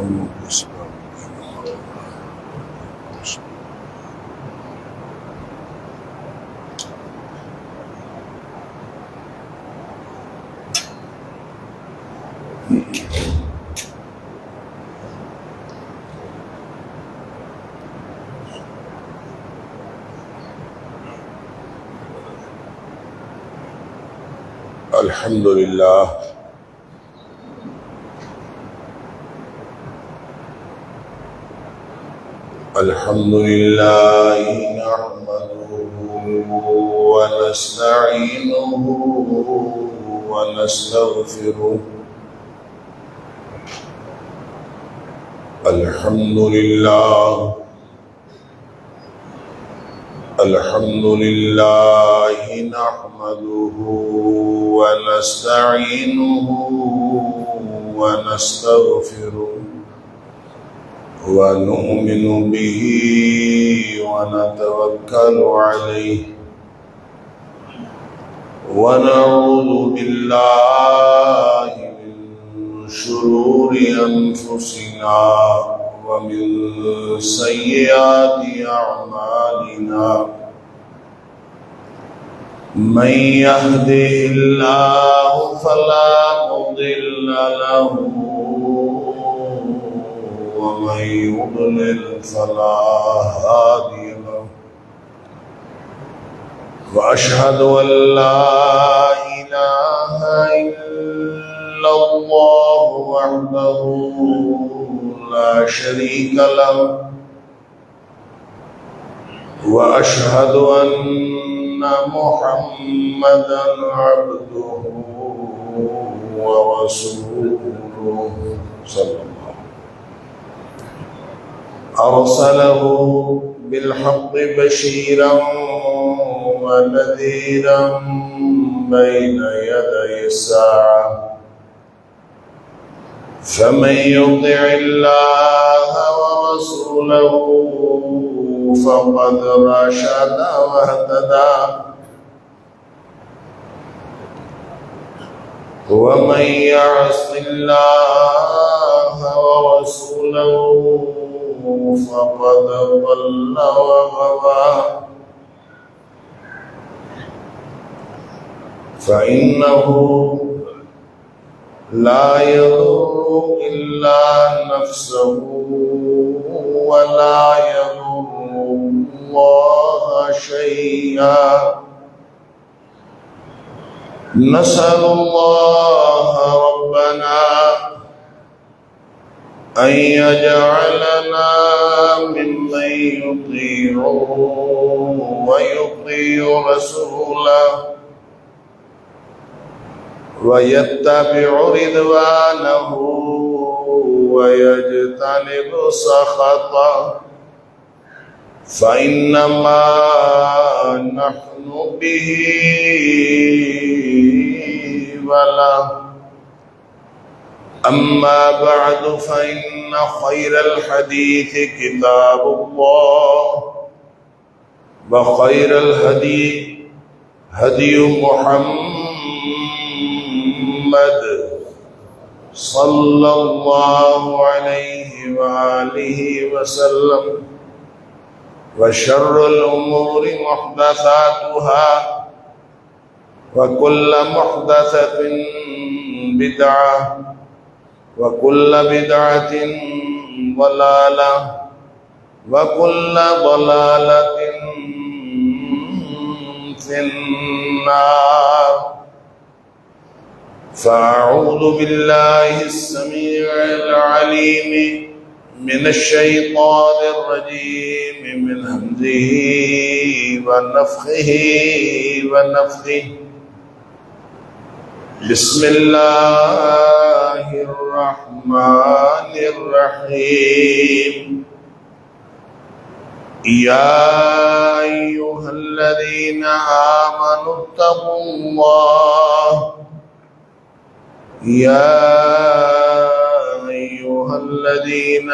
الحمد لله نحمده ونستعينه ونستغفره. الحمد لله نحمده ونستعينه ونستغفره ونؤمن به ونتوكل عليه ونعوذ بالله من شرور أنفسنا ومن سيئات أعمالنا. من يهده الله فلا مضل له ومن يضلل فلا هادي له. وأشهد أن لا إله إلا الله وحده لا شريك له. وأشهد أن محمدا عبده ورسوله صلى الله أرسله بالحق بشيرا ونذيرا بين يدي الساعة. فمن يطع الله ورسوله فقد رشد واهتدى. ومن يعص الله ورسوله فقد ضل وغوى. فإنه لا يضر إلا نفسه ولا يضر الله شيئا. نسأل الله ربنا أن يجعلنا ممن يطيعه ويطيع رسوله ويتبع رضوانه ويجتنب سخطه. فإنما نحن به وله. أما بعد فإن خير الحديث كتاب الله وخير الهدي هدي محمد صلى الله عليه وآله وسلم. وشر الأمور محدثاتها وكل محدثة بدعة وكل بدعة ضلالة وكل ضلالة في النار. فأعوذ بالله السميع العليم من الشيطان الرجيم من همزه ونفخه ونفثه. بسم الله الرحمن الرحيم. يا أيها الذين آمنوا اتقوا الله. يا أيها الذين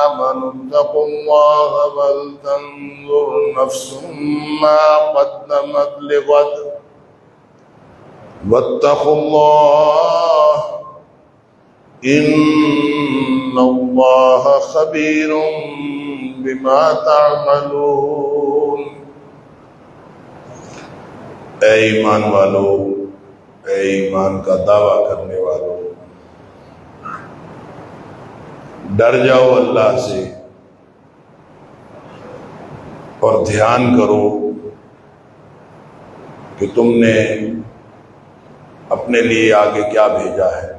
آمنوا اتقوا الله ولتنظر نفس ما قدمت لغد واتقوا الله إن ان اللہ خبیر بما تعملون۔ اے ایمان والو، اے ایمان کا دعویٰ کرنے والو، ڈر جاؤ اللہ سے اور دھیان کرو کہ تم نے اپنے لیے آگے کیا بھیجا ہے،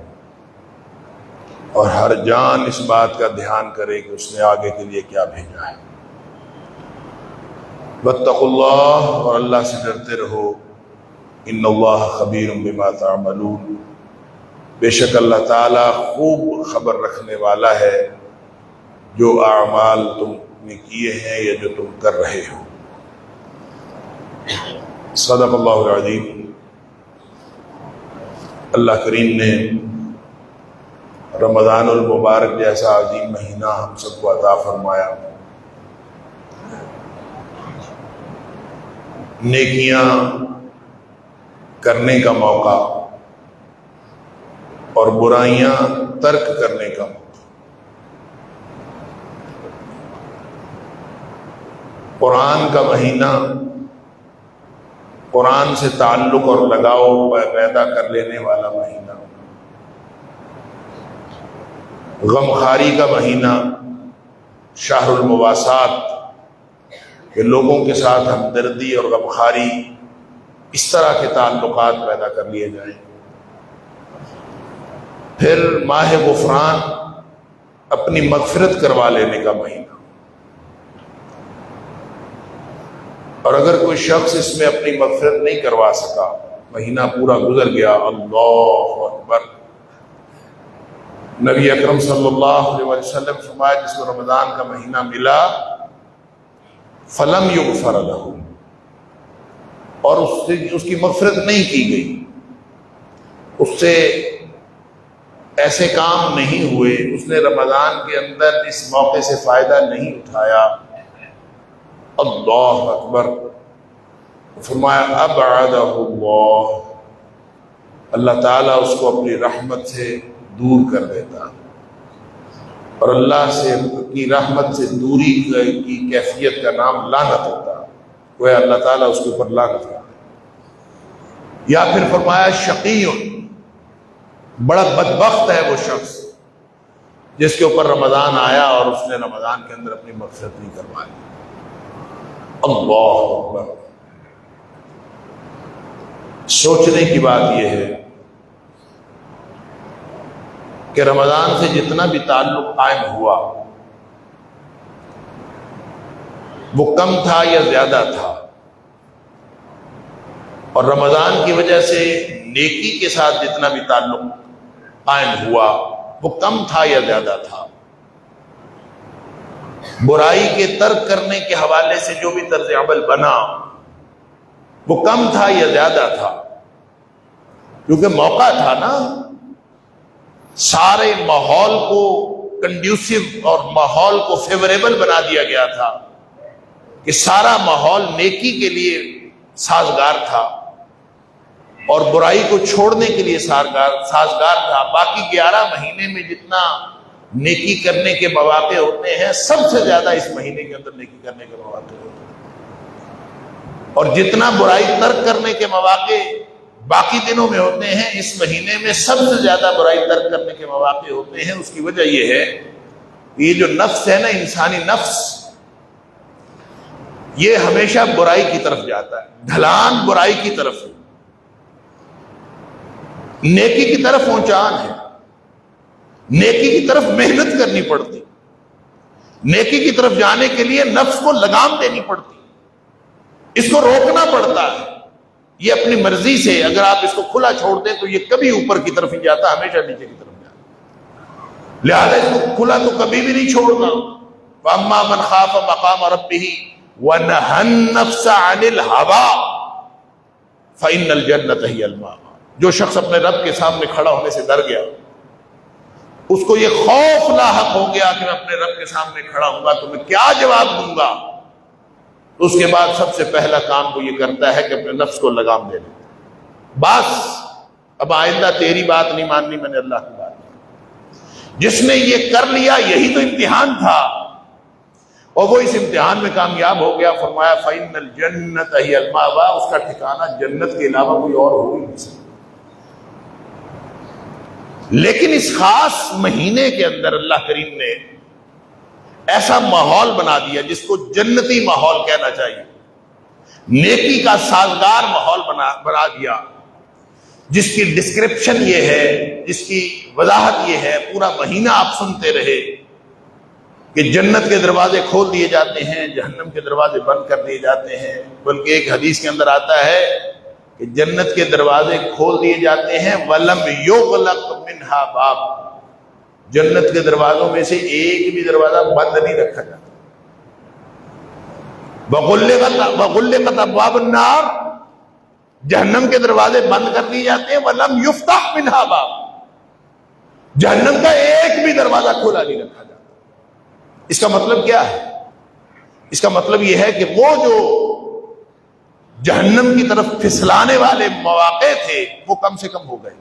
اور ہر جان اس بات کا دھیان کرے کہ اس نے آگے کے لیے کیا بھیجا ہے۔ واتقوا اللہ، اور اللہ سے ڈرتے رہو، ان اللہ خبیر بما تعملون، بے شک اللہ تعالیٰ خوب خبر رکھنے والا ہے جو اعمال تم نے کیے ہیں یا جو تم کر رہے ہو۔ صدق اللہ العظیم۔ اللہ کریم نے رمضان المبارک جیسا عظیم مہینہ ہم سب کو عطا فرمایا، نیکیاں کرنے کا موقع اور برائیاں ترک کرنے کا موقع۔ قرآن کا مہینہ قرآن سے تعلق اور لگاؤ پیدا کر لینے والا مہینہ، غمخواری کا مہینہ، شہر المواسات، کہ لوگوں کے ساتھ ہمدردی اور غمخواری، اس طرح کے تعلقات پیدا کر لیے جائیں۔ پھر ماہ غفران، اپنی مغفرت کروا لینے کا مہینہ، اور اگر کوئی شخص اس میں اپنی مغفرت نہیں کروا سکا، مہینہ پورا گزر گیا، اللہ اکبر، نبی اکرم صلی اللہ علیہ وسلم فرمایا جس کو رمضان کا مہینہ ملا فلم یغفر لہ، اور اس کی مغفرت نہیں کی گئی، اس سے ایسے کام نہیں ہوئے، اس نے رمضان کے اندر اس موقع سے فائدہ نہیں اٹھایا، اللہ اکبر، فرمایا ابعدہ اللہ، اللہ تعالیٰ اس کو اپنی رحمت سے دور کر دیتا، اور اللہ سے اپنی رحمت سے دوری کی کیفیت کا نام لعنت ہوتا، وہ اللہ تعالیٰ اس کے اوپر لعنت کرتا۔ یا پھر فرمایا شقی، بڑا بدبخت ہے وہ شخص جس کے اوپر رمضان آیا اور اس نے رمضان کے اندر اپنی مغفرت نہیں کروائی، اللہ اکبر۔ سوچنے کی بات یہ ہے کہ رمضان سے جتنا بھی تعلق قائم ہوا وہ کم تھا یا زیادہ تھا، اور رمضان کی وجہ سے نیکی کے ساتھ جتنا بھی تعلق قائم ہوا وہ کم تھا یا زیادہ تھا، برائی کے ترک کرنے کے حوالے سے جو بھی طرز عمل بنا وہ کم تھا یا زیادہ تھا، کیونکہ موقع تھا نا، سارے ماحول کو کنڈیوسو اور ماحول کو فیوریبل بنا دیا گیا تھا کہ سارا ماحول نیکی کے لیے سازگار تھا اور برائی کو چھوڑنے کے لیے سازگار تھا۔ باقی 11 مہینے میں جتنا نیکی کرنے کے مواقع ہوتے ہیں سب سے زیادہ اس مہینے کے اندر نیکی کرنے کے مواقع ہوتے ہیں، اور جتنا برائی ترک کرنے کے مواقع باقی دنوں میں ہوتے ہیں اس مہینے میں سب سے زیادہ برائی ترک کرنے کے مواقع ہوتے ہیں۔ اس کی وجہ یہ ہے کہ یہ جو نفس ہے نا، انسانی نفس، یہ ہمیشہ برائی کی طرف جاتا ہے، ڈھلان برائی کی طرف ہے، نیکی کی طرف اونچان ہے، نیکی کی طرف محنت کرنی پڑتی، نیکی کی طرف جانے کے لیے نفس کو لگام دینی پڑتی، اس کو روکنا پڑتا ہے۔ یہ اپنی مرضی سے اگر آپ اس کو کھلا چھوڑ دیں تو یہ کبھی اوپر کی طرف نہیں جاتا، ہمیشہ نیچے کی طرف جاتا، لہذا اس کو کھلا تو کبھی بھی نہیں چھوڑنا۔ وَأَمَّا مَنْ خَافَ مَقَامَ رَبِّهِ وَنَهَى النَّفْسَ عَنِ الْهَوَىٰ فَإِنَّ الْجَنَّةَ هِيَ الْمَأْوَىٰ، جو شخص اپنے رب کے سامنے کھڑا ہونے سے ڈر گیا، اس کو یہ خوف لاحق ہو گیا کہ میں اپنے رب کے سامنے کھڑا ہوں گا تو میں کیا جواب دوں گا، تو اس کے بعد سب سے پہلا کام وہ یہ کرتا ہے کہ اپنے نفس کو لگام دے لے، بس اب آئندہ تیری بات نہیں ماننی، میں نے اللہ کی بات مانی۔ جس نے یہ کر لیا یہی تو امتحان تھا، اور وہ اس امتحان میں کامیاب ہو گیا۔ فرمایا فَإِنَّ الْجَنَّةَ هِيَ الْمَأْوَىٰ، اس کا ٹھکانہ جنت کے علاوہ کوئی اور ہو ہی نہیں سکتا۔ لیکن اس خاص مہینے کے اندر اللہ کریم نے ایسا ماحول بنا دیا جس کو جنتی ماحول کہنا چاہیے، نیکی کا سازگار ماحول بنا دیا، جس کی ڈسکرپشن یہ ہے، جس کی وضاحت یہ ہے، پورا مہینہ آپ سنتے رہے کہ جنت کے دروازے کھول دیے جاتے ہیں، جہنم کے دروازے بند کر دیے جاتے ہیں۔ بلکہ ایک حدیث کے اندر آتا ہے کہ جنت کے دروازے کھول دیے جاتے ہیں وَلَمْ يُغْلَقْ مِنْهَا باب، جنت کے دروازوں میں سے ایک بھی دروازہ بند نہیں رکھا جاتا۔ وَغُلِّقَتْ أَبْوَابُ النَّارِ، جہنم کے دروازے بند کر دیے جاتے ہیں وَلَمْ يُفْتَحْ مِنْهَا باب، جہنم کا ایک بھی دروازہ کھولا نہیں رکھا جاتا۔ اس کا مطلب کیا ہے؟ اس کا مطلب یہ ہے کہ وہ جو جہنم کی طرف پھسلانے والے مواقع تھے وہ کم سے کم ہو گئے،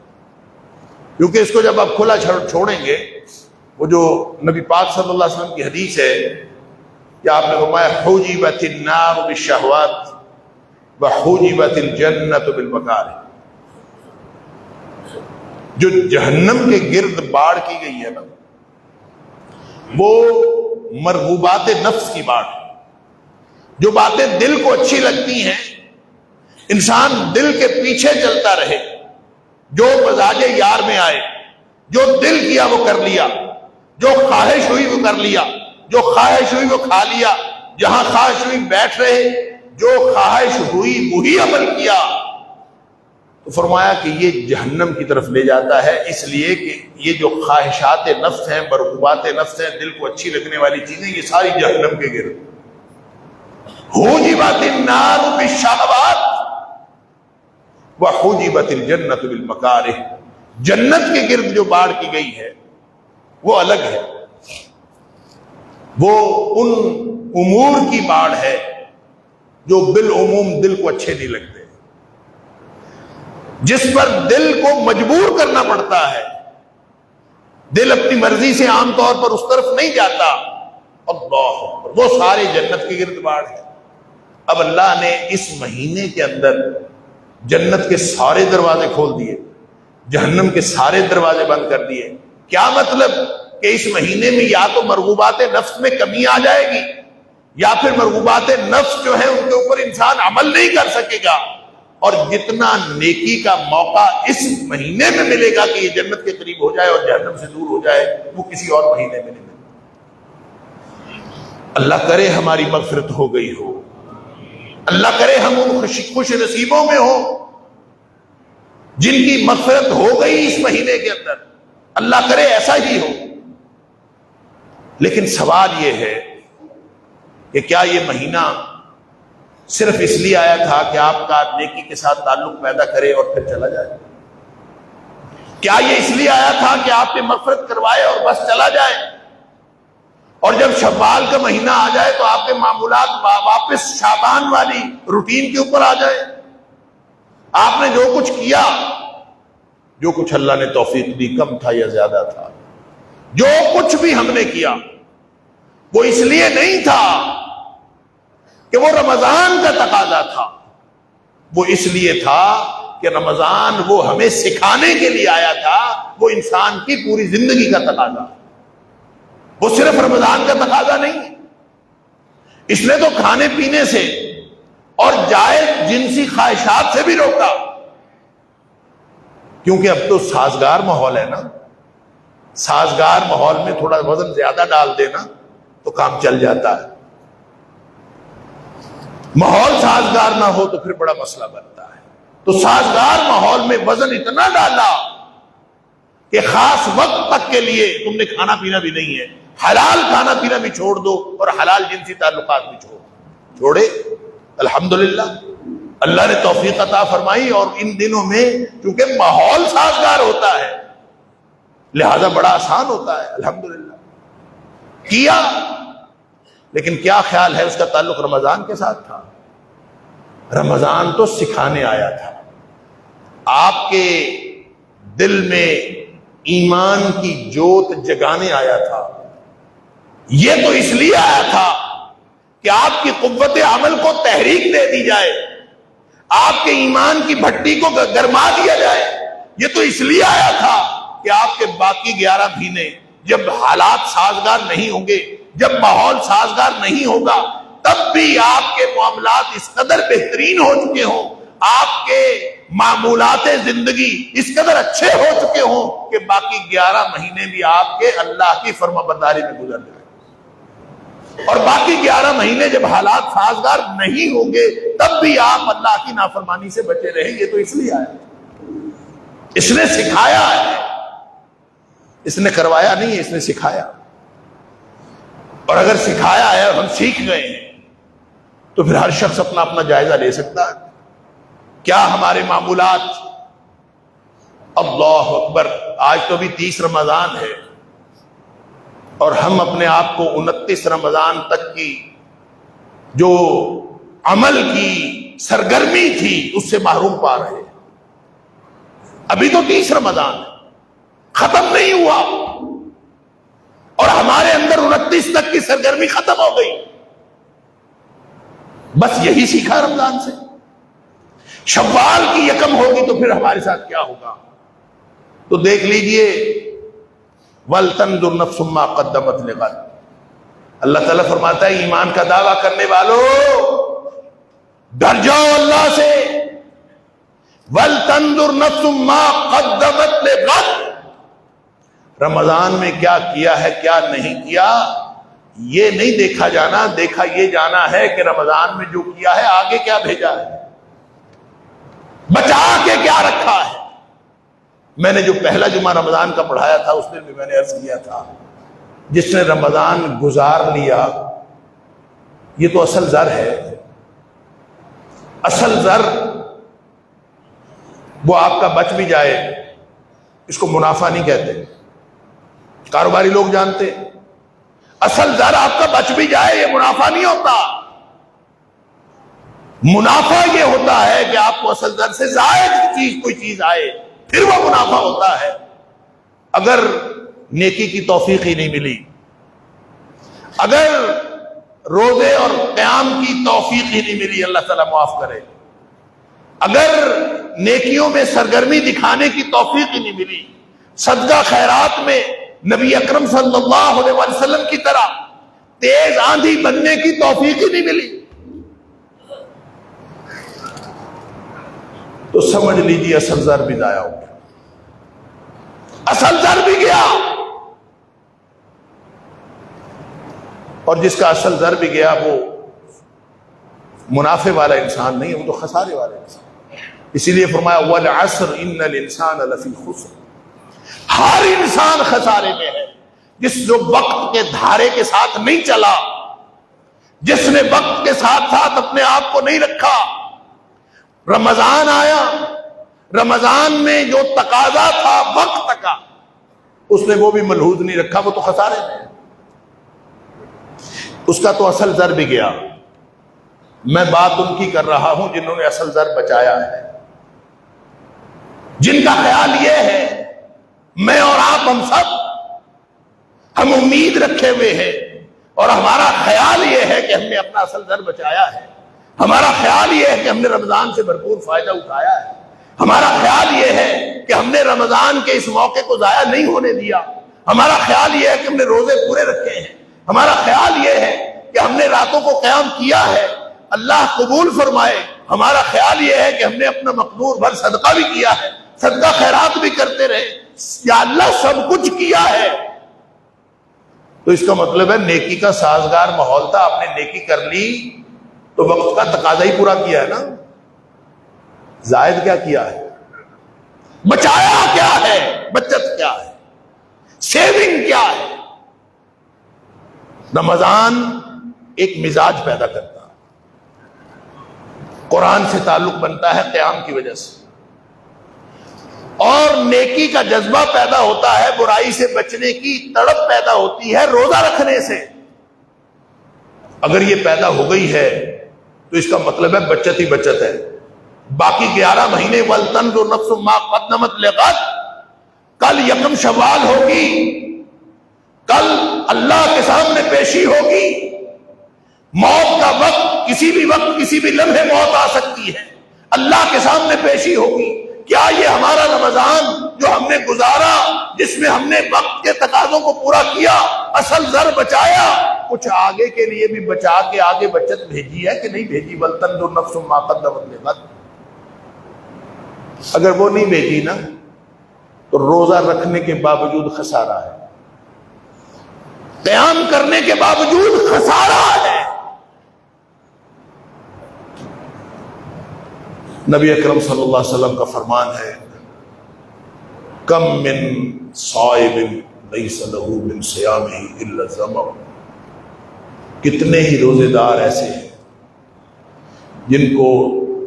کیونکہ اس کو جب آپ کھلا چھوڑیں گے، وہ جو نبی پاک صلی اللہ علیہ وسلم کی حدیث ہے کہ آپ نے فرمایا حُجِبَتِ النَّارُ بِالشَّهْوَاتِ وَحُجِبَتِ الْجَنَّةُ بِالْمَكَارِهِ، جو جہنم کے گرد باڑ کی گئی ہے نا، وہ مرغوبات نفس کی باڑ ہے۔ جو باتیں دل کو اچھی لگتی ہیں، انسان دل کے پیچھے چلتا رہے، جو مزاج یار میں آئے، جو دل کیا وہ کر لیا، جو خواہش ہوئی وہ کر لیا، جو خواہش ہوئی وہ کھا لیا، جہاں خواہش ہوئی بیٹھ رہے، جو خواہش ہوئی وہی عمل کیا، تو فرمایا کہ یہ جہنم کی طرف لے جاتا ہے۔ اس لیے کہ یہ جو خواہشات نفس ہیں، مرغوبات نفس ہیں، دل کو اچھی لگنے والی چیزیں، یہ ساری جہنم کے گرد۔ حُجِبَتِ النَّارُ بِالشَّهْوَاتِ وَحُجِبَتِ الْجَنَّةُ بِالْمَكَارِهِ، جنت کے گرد جو باڑ کی گئی ہے وہ الگ ہے، وہ ان امور کی باڑ ہے جو بالعموم دل کو اچھے نہیں لگتے، جس پر دل کو مجبور کرنا پڑتا ہے، دل اپنی مرضی سے عام طور پر اس طرف نہیں جاتا۔ اللہ اکبر، وہ سارے جنت کے گرد باڑ ہے۔ اب اللہ نے اس مہینے کے اندر جنت کے سارے دروازے کھول دیے، جہنم کے سارے دروازے بند کر دیے۔ کیا مطلب؟ کہ اس مہینے میں یا تو مرغوبات نفس میں کمی آ جائے گی، یا پھر مرغوبات نفس جو ہیں ان کے اوپر انسان عمل نہیں کر سکے گا، اور جتنا نیکی کا موقع اس مہینے میں ملے گا کہ یہ جنت کے قریب ہو جائے اور جہنم سے دور ہو جائے، وہ کسی اور مہینے میں نہیں ملے۔ اللہ کرے ہماری مغفرت ہو گئی ہو، اللہ کرے ہم ان خوش نصیبوں میں ہو جن کی مغفرت ہو گئی اس مہینے کے اندر، اللہ کرے ایسا ہی ہو۔ لیکن سوال یہ ہے کہ کیا یہ مہینہ صرف اس لیے آیا تھا کہ آپ کا نیکی کے ساتھ تعلق پیدا کرے اور پھر چلا جائے؟ کیا یہ اس لیے آیا تھا کہ آپ نے مغفرت کروائے اور بس چلا جائے، اور جب شوال کا مہینہ آ جائے تو آپ کے معمولات واپس شعبان والی روٹین کے اوپر آ جائے؟ آپ نے جو کچھ کیا، جو کچھ اللہ نے توفیق دی، کم تھا یا زیادہ تھا، جو کچھ بھی ہم نے کیا وہ اس لیے نہیں تھا کہ وہ رمضان کا تقاضا تھا، وہ اس لیے تھا کہ رمضان وہ ہمیں سکھانے کے لیے آیا تھا، وہ انسان کی پوری زندگی کا تقاضا، وہ صرف رمضان کا تقاضا نہیں ہے۔ اس نے تو کھانے پینے سے اور جائز جنسی خواہشات سے بھی روکا، کیونکہ اب تو سازگار ماحول ہے نا، سازگار ماحول میں تھوڑا وزن زیادہ ڈال دینا تو کام چل جاتا ہے، ماحول سازگار نہ ہو تو پھر بڑا مسئلہ بنتا ہے۔ تو سازگار ماحول میں وزن اتنا ڈالا کہ خاص وقت تک کے لیے تم نے کھانا پینا بھی نہیں ہے، حلال کھانا پینا بھی چھوڑ دو اور حلال جنسی تعلقات بھی چھوڑے۔ الحمدللہ اللہ نے توفیق عطا فرمائی، اور ان دنوں میں چونکہ ماحول سازگار ہوتا ہے لہذا بڑا آسان ہوتا ہے، الحمدللہ کیا۔ لیکن کیا خیال ہے، اس کا تعلق رمضان کے ساتھ تھا؟ رمضان تو سکھانے آیا تھا، آپ کے دل میں ایمان کی جوت جگانے آیا تھا. یہ تو اس لیے آیا تھا کہ آپ کی قوت عمل کو تحریک دے دی جائے, آپ کے ایمان کی بھٹی کو گرما دیا جائے. یہ تو اس لیے آیا تھا کہ آپ کے باقی 11 مہینے جب حالات سازگار نہیں ہوں گے, جب ماحول سازگار نہیں ہوگا, تب بھی آپ کے معاملات اس قدر بہترین ہو چکے ہوں, آپ کے معمولات زندگی اس قدر اچھے ہو چکے ہوں کہ باقی 11 مہینے بھی آپ کے اللہ کی فرما برداری میں گزر جائیں. اور باقی 11 مہینے جب حالات سازگار نہیں ہوں گے تب بھی آپ اللہ کی نافرمانی سے بچے رہیں. یہ تو اس لیے آیا, اس نے سکھایا ہے, اس نے کروایا نہیں ہے, اس نے سکھایا. اور اگر سکھایا ہے اور ہم سیکھ گئے ہیں تو پھر ہر شخص اپنا اپنا جائزہ لے سکتا ہے. کیا ہمارے معمولات, اللہ اکبر, آج تو بھی 30 رمضان ہے اور ہم اپنے آپ کو 29 رمضان تک کی جو عمل کی سرگرمی تھی اس سے محروم پا رہے ہیں. ابھی تو 30 رمضان ہے, ختم نہیں ہوا اور ہمارے اندر 29 تک کی سرگرمی ختم ہو گئی. بس یہی سیکھا رمضان سے. شوال کی یکم ہوگی تو پھر ہمارے ساتھ کیا ہوگا, تو دیکھ لیجئے. وَلْتَنْظُرْ نَفْسٌ مَّا قَدَّمَتْ لِغَدٍ. اللہ تعالیٰ فرماتا ہے ایمان کا دعویٰ کرنے والوں ڈر جاؤ اللہ سے. وَلْتَنْظُرْ نَفْسٌ مَّا قَدَّمَتْ لِغَدٍ. رمضان میں کیا کیا ہے کیا نہیں کیا یہ نہیں دیکھا جانا, دیکھا یہ جانا ہے کہ رمضان میں جو کیا ہے آگے کیا بھیجا ہے, بچا کے کیا رکھا ہے. میں نے جو پہلا جمعہ رمضان کا پڑھایا تھا اس دن بھی میں نے عرض کیا تھا, جس نے رمضان گزار لیا یہ تو اصل زر ہے. اصل زر وہ آپ کا بچ بھی جائے اس کو منافع نہیں کہتے, کاروباری لوگ جانتے. اصل زر آپ کا بچ بھی جائے یہ منافع نہیں ہوتا. منافع یہ ہوتا ہے کہ آپ کو اصل زر سے زائد چیز کوئی چیز آئے, پھر وہ منافع ہوتا ہے. اگر نیکی کی توفیق ہی نہیں ملی, اگر روزے اور قیام کی توفیق ہی نہیں ملی, اللہ تعالیٰ معاف کرے, اگر نیکیوں میں سرگرمی دکھانے کی توفیق ہی نہیں ملی, صدقہ خیرات میں نبی اکرم صلی اللہ علیہ وسلم کی طرح تیز آندھی بننے کی توفیق ہی نہیں ملی, تو سمجھ لیجیے اصل زر بھی ضائع ہو گیا, اصل زر بھی گیا. اور جس کا اصل زر بھی گیا وہ منافع والا انسان نہیں, وہ تو خسارے والا انسان. اسی لیے فرمایا وَالْعَصْرِ إِنَّ الْإِنسَانَ لَفِي خُسْرٍ. ہر انسان خسارے میں ہے. جس جو وقت کے دھارے کے ساتھ نہیں چلا, جس نے وقت کے ساتھ ساتھ اپنے آپ کو نہیں رکھا. رمضان آیا, رمضان میں جو تقاضا تھا وقت کا اس نے وہ بھی ملحوظ نہیں رکھا, وہ تو خسارے میں ہے. اس کا تو اصل زر بھی گیا. میں بات ان کی کر رہا ہوں جنہوں نے اصل زر بچایا ہے, جن کا خیال یہ ہے میں اور آپ ہم سب ہم امید رکھے ہوئے ہیں اور ہمارا خیال یہ ہے کہ ہم نے اپنا اصل زر بچایا ہے. ہمارا خیال یہ ہے کہ ہم نے رمضان سے بھرپور فائدہ اٹھایا ہے. ہمارا خیال یہ ہے کہ ہم نے رمضان کے اس موقع کو ضائع نہیں ہونے دیا. ہمارا خیال یہ ہے کہ ہم نے روزے پورے رکھے ہیں. ہمارا خیال یہ ہے کہ ہم نے راتوں کو قیام کیا ہے, اللہ قبول فرمائے. ہمارا خیال یہ ہے کہ ہم نے اپنا مقدور بھر صدقہ بھی کیا ہے, صدقہ خیرات بھی کرتے رہے. یا اللہ سب کچھ کیا ہے. تو اس کا مطلب ہے نیکی کا سازگار ماحول تھا, آپ نے نیکی کر لی تو وقت کا تقاضا ہی پورا کیا ہے نا. زائد کیا کیا ہے, بچایا کیا ہے, بچت کیا ہے, سیونگ کیا ہے. رمضان ایک مزاج پیدا کرتا ہے, قرآن سے تعلق بنتا ہے قیام کی وجہ سے, اور نیکی کا جذبہ پیدا ہوتا ہے, برائی سے بچنے کی تڑپ پیدا ہوتی ہے روزہ رکھنے سے. اگر یہ پیدا ہو گئی ہے تو اس کا مطلب ہے بچت ہی بچت ہے. باقی 11 مہینے وَلْتَنْظُرْ نَفْسٌ مَّا قَدَّمَتْ لِغَدٍ, کل یکم شوال ہوگی، کل اللہ کے سامنے پیشی ہوگی، موت کا وقت کسی بھی وقت کسی بھی لمحے موت آ سکتی ہے، اللہ کے سامنے پیشی ہوگی۔ کیا یہ ہمارا رمضان جو ہم نے گزارا، جس میں ہم نے وقت کے تقاضوں کو پورا کیا، اصل زر بچایا، کچھ آگے کے لیے بھی بچا کے آگے بچت بھیجی ہے کہ نہیں بھیجی؟ وَلْتَنْظُرْ نَفْسٌ مَا قَدَّمَتْ لِغَدٍ۔ اگر وہ نہیں بھیجی نا تو روزہ رکھنے کے باوجود خسارہ ہے، قیام کرنے کے باوجود خسارہ ہے۔ نبی اکرم صلی اللہ علیہ وسلم کا فرمان ہے، کم من صائم لیس لہ من صیامہ الا الظمأ، کتنے ہی روزے دار ایسے ہیں جن کو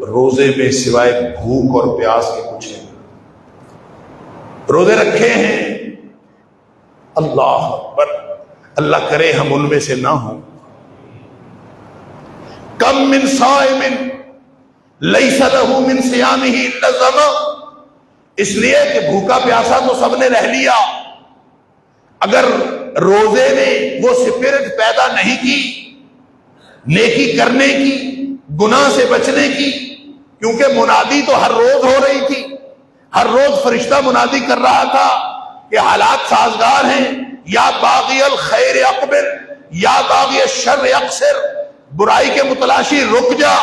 روزے میں سوائے بھوک اور پیاس کے کچھ نہیں، روزے رکھے ہیں، اللہ اکبر، اللہ کرے ہم ان میں سے نہ ہوں۔ کم من صائم لیس لہ من صیامہ الا الظمأ، اس لیے کہ بھوکا پیاسا تو سب نے رہ لیا، اگر روزے نے وہ سپرٹ پیدا نہیں کی نیکی کرنے کی، گناہ سے بچنے کی، کیونکہ منادی تو ہر روز ہو رہی تھی، ہر روز فرشتہ منادی کر رہا تھا کہ حالات سازگار ہیں، یا باغی الخیر اقبل یا باغی الشر اقصر، برائی کے متلاشی رک جا،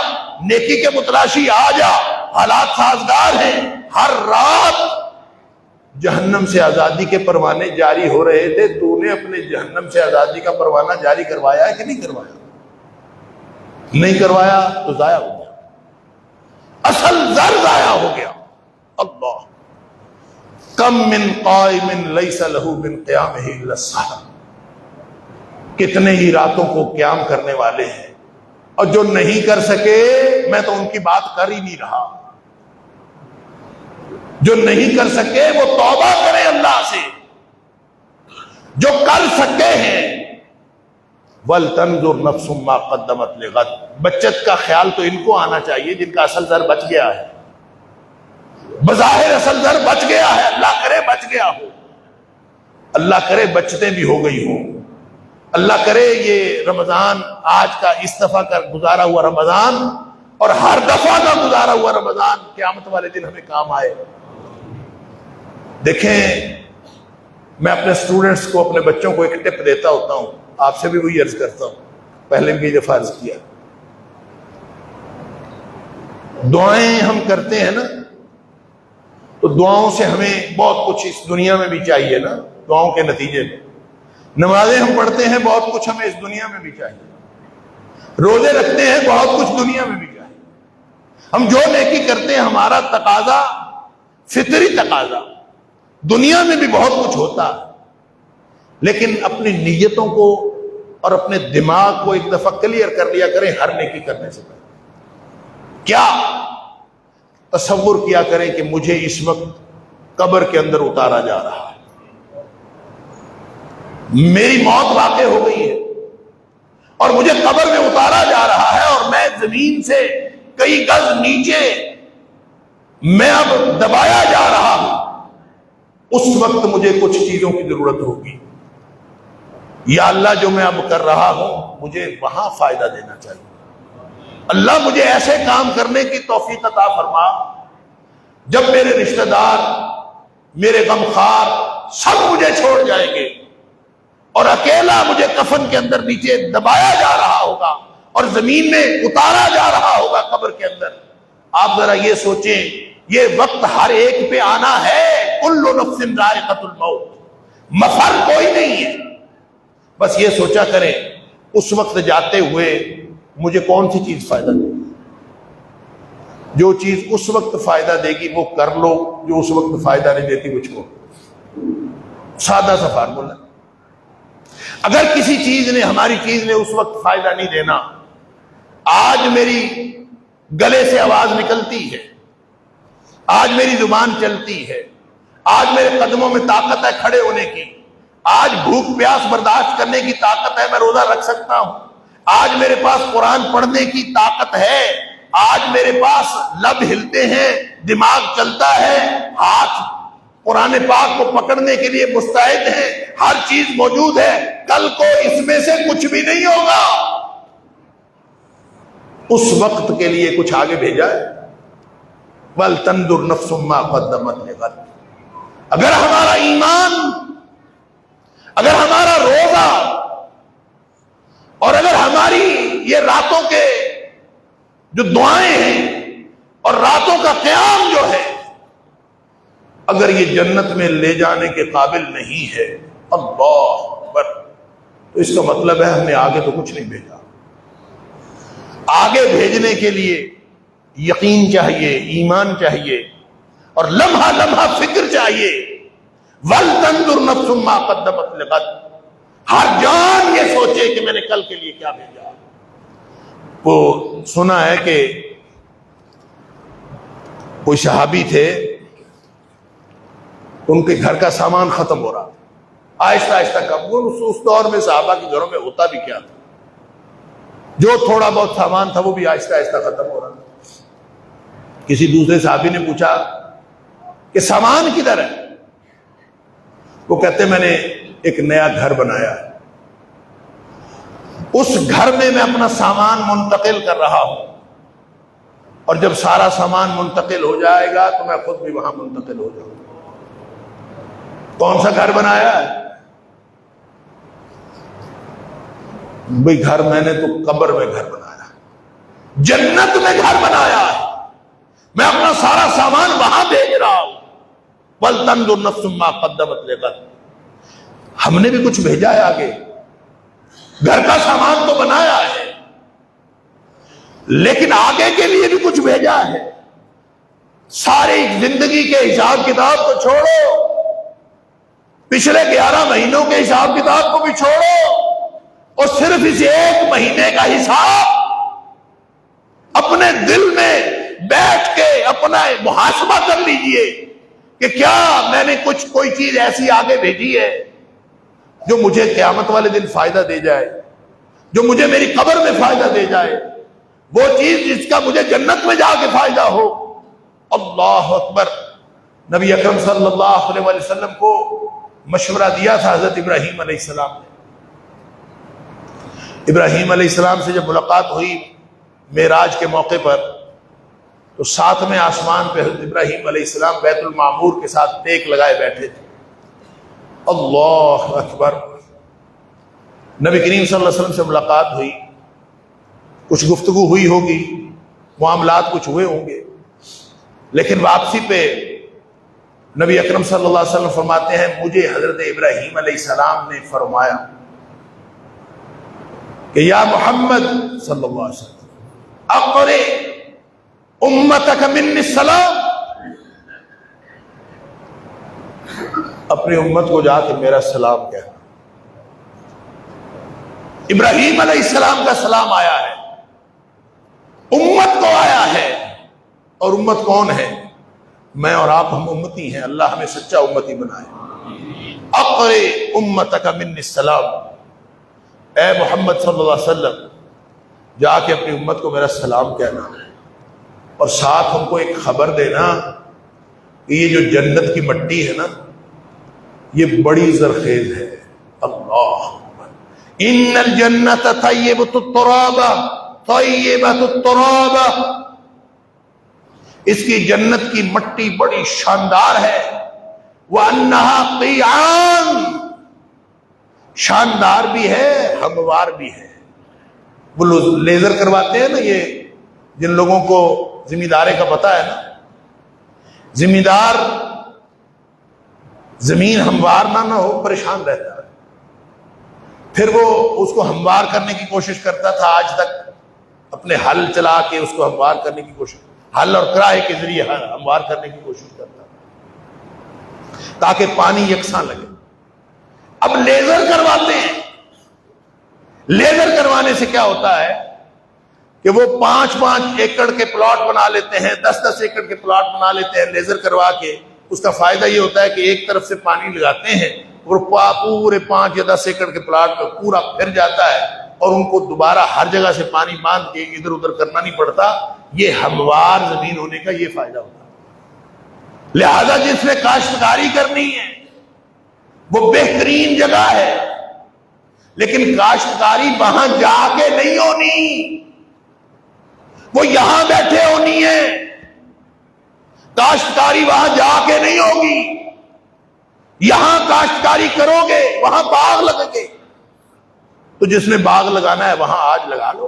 نیکی کے متلاشی آ جا، حالات سازگار ہیں۔ ہر رات جہنم سے آزادی کے پروانے جاری ہو رہے تھے، تو نے اپنے جہنم سے آزادی کا پروانہ جاری کروایا ہے کہ نہیں کروایا؟ نہیں کروایا تو ضائع ہو گیا، اصل زر ضائع ہو گیا۔ اللہ، کم من قائم لیس لہ من قیامہ الا السحر، کتنے ہی راتوں کو قیام کرنے والے ہیں، اور جو نہیں کر سکے میں تو ان کی بات کر ہی نہیں رہا، جو نہیں کر سکے وہ توبہ کرے اللہ سے، جو کر سکے ہیں وَلْتَنْظُرْ نَفْسٌ مَا قَدَّمَتْ لِغَدٍ، بچت کا خیال تو ان کو آنا چاہیے جن کا اصل زر بچ گیا ہے، بظاہر اصل زر بچ گیا ہے، اللہ کرے بچ گیا ہو، اللہ کرے بچتے بھی ہو گئی ہوں، اللہ کرے یہ رمضان آج کا اس دفعہ کا گزارا ہوا رمضان اور ہر دفعہ کا گزارا ہوا رمضان قیامت والے دن ہمیں کام آئے۔ دیکھیں، میں اپنے سٹوڈنٹس کو، اپنے بچوں کو ایک ٹپ دیتا ہوتا ہوں، آپ سے بھی وہی عرض کرتا ہوں، پہلے بھی یہ فرض کیا، دعائیں ہم کرتے ہیں نا تو دعاؤں سے ہمیں بہت کچھ اس دنیا میں بھی چاہیے نا، دعاؤں کے نتیجے میں نمازیں ہم پڑھتے ہیں، بہت کچھ ہمیں اس دنیا میں بھی چاہیے، روزے رکھتے ہیں، بہت کچھ دنیا میں بھی چاہیے، ہم جو نیکی کرتے ہیں ہمارا تقاضا فطری تقاضا دنیا میں بھی بہت کچھ ہوتا ہے، لیکن اپنی نیتوں کو اور اپنے دماغ کو ایک دفعہ کلیئر کر لیا کریں ہر نیکی کرنے سے پہلے۔ کیا تصور کیا کریں کہ مجھے اس وقت قبر کے اندر اتارا جا رہا ہے، میری موت واقع ہو گئی ہے اور مجھے قبر میں اتارا جا رہا ہے، اور میں زمین سے کئی گز نیچے میں اب دبایا جا رہا ہوں، اس وقت مجھے کچھ چیزوں کی ضرورت ہوگی، یا اللہ جو میں اب کر رہا ہوں مجھے وہاں فائدہ دینا چاہیے، اللہ مجھے ایسے کام کرنے کی توفیق عطا فرما جب میرے رشتہ دار، میرے غمخوار سب مجھے چھوڑ جائیں گے اور اکیلا مجھے کفن کے اندر نیچے دبایا جا رہا ہوگا اور زمین میں اتارا جا رہا ہوگا قبر کے اندر۔ آپ ذرا یہ سوچیں، یہ وقت ہر ایک پہ آنا ہے، کل نفس ذائقۃ الموت، مفر کوئی نہیں ہے، بس یہ سوچا کریں اس وقت جاتے ہوئے مجھے کون سی چیز فائدہ دے گی، جو چیز اس وقت فائدہ دے گی وہ کر لو، جو اس وقت فائدہ نہیں دیتی وہ چھوڑ۔ سادہ سا فارمولا، اگر کسی چیز نے، ہماری چیز نے اس وقت فائدہ نہیں دینا، آج میری گلے سے آواز نکلتی ہے، آج میری زبان چلتی ہے، آج میرے قدموں میں طاقت ہے کھڑے ہونے کی، آج بھوک پیاس برداشت کرنے کی طاقت ہے، میں روزہ رکھ سکتا ہوں، آج میرے پاس قرآن پڑھنے کی طاقت ہے، آج میرے پاس لب ہلتے ہیں، دماغ چلتا ہے، ہاتھ قرآن پاک کو پکڑنے کے لیے مستعد ہیں، ہر چیز موجود ہے، کل کو اس میں سے کچھ بھی نہیں ہوگا، اس وقت کے لیے کچھ آگے بھیجا ہے۔ وَلْتَنْظُرْ نَفْسٌ مَّا قَدَّمَتْ لِغَدٍ۔ اگر ہمارا ایمان، اگر ہمارا روزہ، اور اگر ہماری یہ راتوں کے جو دعائیں ہیں اور راتوں کا قیام جو ہے، اگر یہ جنت میں لے جانے کے قابل نہیں ہے، اللہ اکبر، تو اس کا مطلب ہے ہم نے آگے تو کچھ نہیں بھیجا۔ آگے بھیجنے کے لیے یقین چاہیے، ایمان چاہیے، اور لمحہ لمحہ فکر چاہیے۔ وَلْتَنْظُرْ نَفْسٌ مَّا قَدَّمَتْ لِغَدٍ۔ ہر جان یہ سوچے کہ میں نے کل کے لیے کیا بھیجا۔ وہ سنا ہے کہ کوئی صحابی تھے، ان کے گھر کا سامان ختم ہو رہا تھا، آہستہ آہستہ کم۔ اس دور میں صحابہ کے گھروں میں ہوتا بھی کیا تھا، جو تھوڑا بہت سامان تھا وہ بھی آہستہ آہستہ ختم ہو رہا تھا۔ کسی دوسرے صحابی نے پوچھا کہ سامان کدھر ہے؟ وہ کہتے میں نے ایک نیا گھر بنایا ہے، اس گھر میں میں اپنا سامان منتقل کر رہا ہوں، اور جب سارا سامان منتقل ہو جائے گا تو میں خود بھی وہاں منتقل ہو جاؤں گا۔ کون سا گھر بنایا ہے؟ بھئی گھر میں نے تو قبر میں گھر بنایا، جنت میں گھر بنایا ہے، میں اپنا سارا سامان وہاں بھیج رہا ہوں۔ وَلْتَنْظُرْ نَفْسٌ مَّا قَدَّمَتْ لِغَدٍ۔ ہم نے بھی کچھ بھیجا ہے آگے، گھر کا سامان تو بنایا ہے، لیکن آگے کے لیے بھی کچھ بھیجا ہے۔ ساری زندگی کے حساب کتاب کو چھوڑو، پچھلے 11 مہینوں کے حساب کتاب کو بھی چھوڑو، اور صرف اس ایک مہینے کا حساب اپنے دل میں بیٹھ کے اپنا محاسبہ کر لیجئے کہ کیا میں نے کوئی چیز ایسی آگے بھیجی ہے جو مجھے قیامت والے دن فائدہ دے جائے، جو مجھے میری قبر میں فائدہ دے جائے، وہ چیز جس کا مجھے جنت میں جا کے فائدہ ہو۔ اللہ اکبر۔ نبی اکرم صلی اللہ علیہ وسلم کو مشورہ دیا تھا حضرت ابراہیم علیہ السلام نے۔ ابراہیم علیہ السلام سے جب ملاقات ہوئی معراج کے موقع پر، تو 7ویں آسمان پہ حضرت ابراہیم علیہ السلام بیت المعمور کے ساتھ ٹیک لگائے بیٹھے تھے۔ اللہ اکبر۔ نبی کریم صلی اللہ علیہ وسلم سے ملاقات ہوئی، کچھ گفتگو ہوئی ہوگی، معاملات کچھ ہوئے ہوں گے، لیکن واپسی پہ نبی اکرم صلی اللہ علیہ وسلم فرماتے ہیں مجھے حضرت ابراہیم علیہ السلام نے فرمایا کہ یا محمد صلی اللہ علیہ وسلم اقرِ امتک منی السلام، اپنی امت کو جا کے میرا سلام کہنا۔ ابراہیم علیہ السلام کا سلام آیا ہے، امت کو آیا ہے، اور امت کون ہے؟ میں اور آپ، ہم امتی ہیں، اللہ ہمیں سچا امتی بنائے۔ اقرِ امتک منی السلام، اے محمد صلی اللہ علیہ وسلم جا کے اپنی امت کو میرا سلام کہنا، اور ساتھ ہم کو ایک خبر دینا کہ یہ جو جنت کی مٹی ہے نا، یہ بڑی زرخیز ہے۔ اللہ ان الجنت طیبۃ التراب، طیبۃ التراب، اس کی جنت کی مٹی بڑی شاندار ہے۔ وَأَنَّهَا قِيعَانٌ، شاندار بھی ہے، ہموار بھی ہے۔ وہ لیزر کرواتے ہیں نا، یہ جن لوگوں کو زمیندارے کا پتہ ہے نا، زمیندار زمین ہموار نہ ہو پریشان رہتا ہے، پھر وہ اس کو ہموار کرنے کی کوشش کرتا تھا، آج تک اپنے ہل چلا کے اس کو ہموار کرنے کی کوشش، ہل اور کراہے کے ذریعے ہموار کرنے کی کوشش کرتا تھا تاکہ پانی یکساں لگے۔ اب لیزر کرواتے ہیں، لیزر کروانے سے کیا ہوتا ہے کہ وہ 5-5 ایکڑ کے پلاٹ بنا لیتے ہیں، 10-10 ایکڑ کے پلاٹ بنا لیتے ہیں لیزر کروا کے۔ اس کا فائدہ یہ ہوتا ہے کہ ایک طرف سے پانی لگاتے ہیں اور پورے 5 یا 10 ایکڑ کے پلاٹ پہ پورا پھر جاتا ہے، اور ان کو دوبارہ ہر جگہ سے پانی باندھ کے ادھر ادھر کرنا نہیں پڑتا۔ یہ ہموار زمین ہونے کا یہ فائدہ ہوتا ہے۔ لہذا جس نے کاشتکاری کرنی ہے وہ بہترین جگہ ہے، لیکن کاشتکاری وہاں جا کے نہیں ہونی، وہ یہاں بیٹھے ہونی ہے۔ کاشتکاری وہاں جا کے نہیں ہوگی، یہاں کاشتکاری کرو گے وہاں باغ لگیں گے۔ تو جس نے باغ لگانا ہے وہاں آج لگا لو۔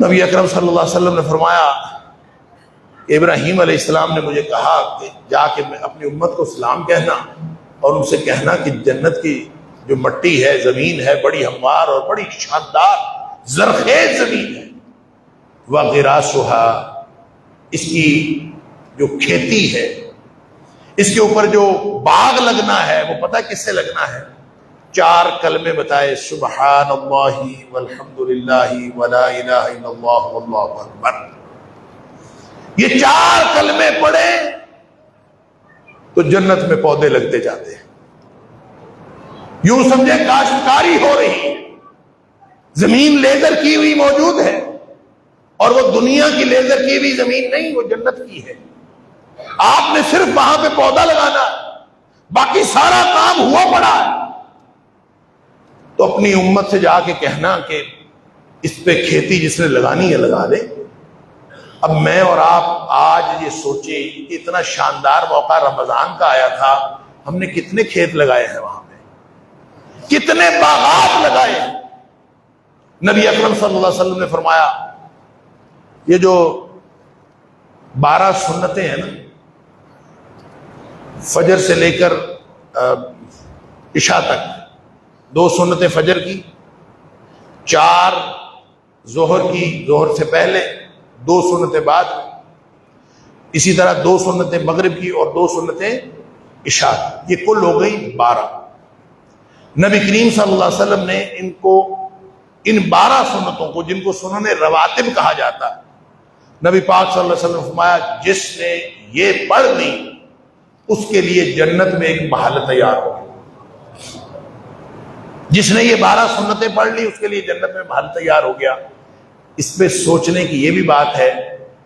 نبی اکرم صلی اللہ علیہ وسلم نے فرمایا، ابراہیم علیہ السلام نے مجھے کہا کہ جا کے میں اپنی امت کو سلام کہنا اور ان سے کہنا کہ جنت کی جو مٹی ہے، زمین ہے، بڑی ہموار اور بڑی شاندار زرخیز زمین ہے۔ وَغِرَاسُهَا، اس کی جو کھیتی ہے، اس کے اوپر جو باغ لگنا ہے وہ پتہ کس سے لگنا ہے؟ 4 کلمے بتائے، سبحان اللہ والحمد للہ ولا الہ الا اللہ واللہ اکبر۔ یہ 4 کلمے پڑھے تو جنت میں پودے لگتے جاتے ہیں۔ یوں سمجھے کاشتکاری ہو رہی ہے، زمین لیزر کی ہوئی موجود ہے، اور وہ دنیا کی لیزر کی ہوئی زمین نہیں، وہ جنت کی ہے۔ آپ نے صرف وہاں پہ پودا لگانا ہے، باقی سارا کام ہوا پڑا ہے۔ تو اپنی امت سے جا کے کہنا کہ اس پہ کھیتی جس نے لگانی ہے لگا دے۔ اب میں اور آپ آج یہ سوچیں کہ اتنا شاندار موقع رمضان کا آیا تھا، ہم نے کتنے کھیت لگائے ہیں، وہاں پہ کتنے باغات لگائے ہیں۔ نبی اکرم صلی اللہ علیہ وسلم نے فرمایا، یہ جو 12 سنتیں ہیں نا، فجر سے لے کر عشاء تک، 2 سنتیں فجر کی، 4 ظہر کی، ظہر سے پہلے 2 سنتیں بعد، اسی طرح 2 سنتیں مغرب کی اور 2 سنتیں عشاء کی، یہ کل ہو گئی 12۔ نبی کریم صلی اللہ علیہ وسلم نے ان 12 سنتوں کو، جن کو سنن رواتب کہا جاتا ہے، نبی پاک صلی اللہ علیہ وسلم نے فرمایا جس نے یہ پڑھ لی اس کے لیے جنت میں ایک محل تیار ہو گیا۔ جس نے یہ 12 سنتیں پڑھ لی اس کے لیے جنت میں محل تیار ہو گیا۔ اس پہ سوچنے کی یہ بھی بات ہے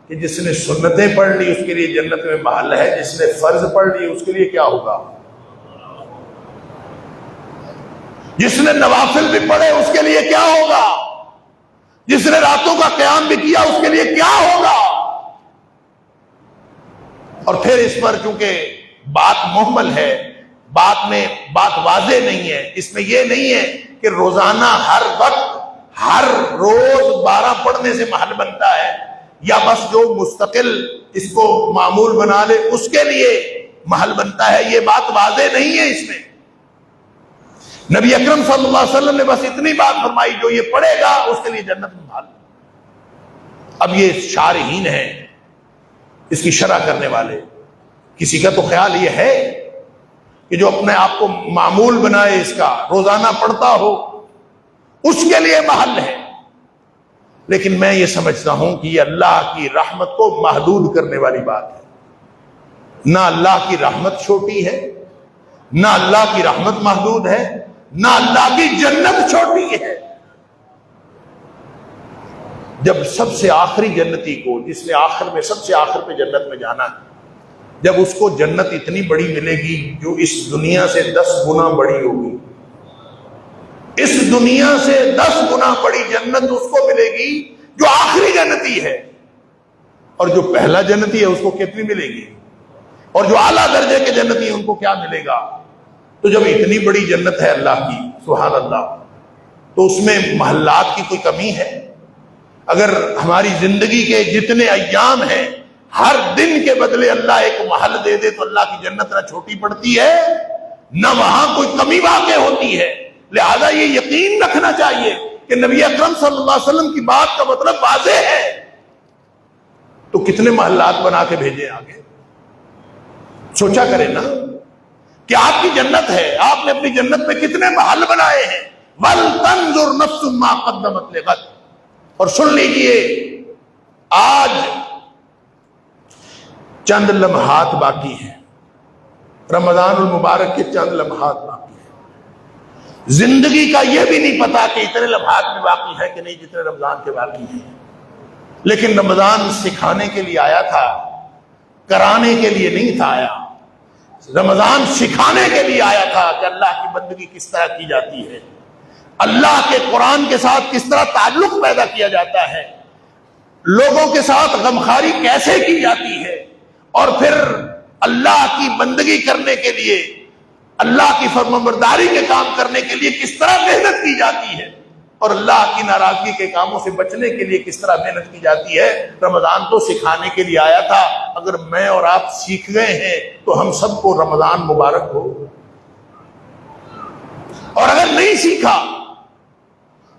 کہ جس نے سنتیں پڑھ لی اس کے لیے جنت میں محل ہے، جس نے فرض پڑھ لی اس کے لیے کیا ہوگا؟ جس نے نوافل بھی پڑھے اس کے لیے کیا ہوگا؟ جس نے راتوں کا قیام بھی کیا اس کے لیے کیا ہوگا؟ اور پھر اس پر چونکہ بات محمل ہے، بات میں بات واضح نہیں ہے، اس میں یہ نہیں ہے کہ روزانہ ہر وقت ہر روز 12 پڑھنے سے محل بنتا ہے، یا بس جو مستقل اس کو معمول بنا لے اس کے لیے محل بنتا ہے، یہ بات واضح نہیں ہے۔ اس میں نبی اکرم صلی اللہ علیہ وسلم نے بس اتنی بات فرمائی، جو یہ پڑھے گا اس کے لیے جنت میں محل۔ اب یہ شارحین ہیں، اس کی شرح کرنے والے، کسی کا تو خیال یہ ہے کہ جو اپنے آپ کو معمول بنائے اس کا، روزانہ پڑھتا ہو، اس کے لیے محل ہے۔ لیکن میں یہ سمجھتا ہوں کہ یہ اللہ کی رحمت کو محدود کرنے والی بات ہے۔ نہ اللہ کی رحمت چھوٹی ہے، نہ اللہ کی رحمت محدود ہے، نہ اللہ کی جنت چھوٹی ہے۔ جب سب سے آخری جنتی کو، جس نے آخر میں سب سے آخر پہ جنت میں جانا ہے، جب اس کو جنت اتنی بڑی ملے گی جو اس دنیا سے 10 گنا بڑی ہوگی، اس دنیا سے 10 گنا بڑی جنت اس کو ملے گی جو آخری جنتی ہے، اور جو پہلا جنتی ہے اس کو کتنی ملے گی، اور جو اعلیٰ درجے کے جنتی ہیں ان کو کیا ملے گا؟ تو جب اتنی بڑی جنت ہے اللہ کی، سبحان اللہ، تو اس میں محلات کی کوئی کمی ہے؟ اگر ہماری زندگی کے جتنے ایام ہیں ہر دن کے بدلے اللہ ایک محل دے دے تو اللہ کی جنت نہ چھوٹی پڑتی ہے، نہ وہاں کوئی کمی واقع ہوتی ہے۔ لہذا یہ یقین رکھنا چاہیے کہ نبی اکرم صلی اللہ علیہ وسلم کی بات کا مطلب واضح ہے، تو کتنے محلات بنا کے بھیجے آگے؟ سوچا کریں نا کہ آپ کی جنت ہے، آپ نے اپنی جنت میں کتنے محل بنائے ہیں۔ وَلْتَنْظُرْ نَفْسٌ مَا قَدَّمَتْ لِغَدٍ۔ اور سن لیجئے، آج چند لمحات باقی ہیں، رمضان المبارک کے چند لمحات باقی ہیں۔ زندگی کا یہ بھی نہیں پتا کہ اتنے لمحات میں باقی ہیں کہ نہیں جتنے رمضان کے باقی ہیں، لیکن رمضان سکھانے کے لیے آیا تھا کرانے کے لیے نہیں تھا آیا، رمضان سکھانے کے لیے آیا تھا کہ اللہ کی بندگی کس طرح کی جاتی ہے، اللہ کے قرآن کے ساتھ کس طرح تعلق پیدا کیا جاتا ہے، لوگوں کے ساتھ غمخواری کیسے کی جاتی ہے، اور پھر اللہ کی بندگی کرنے کے لیے، اللہ کی فرمانبرداری کے کام کرنے کے لیے کس طرح محنت کی جاتی ہے، اور اللہ کی ناراضگی کے کاموں سے بچنے کے لیے کس طرح محنت کی جاتی ہے۔ رمضان تو سکھانے کے لیے آیا تھا، اگر میں اور آپ سیکھ گئے ہیں تو ہم سب کو رمضان مبارک ہو، اور اگر نہیں سیکھا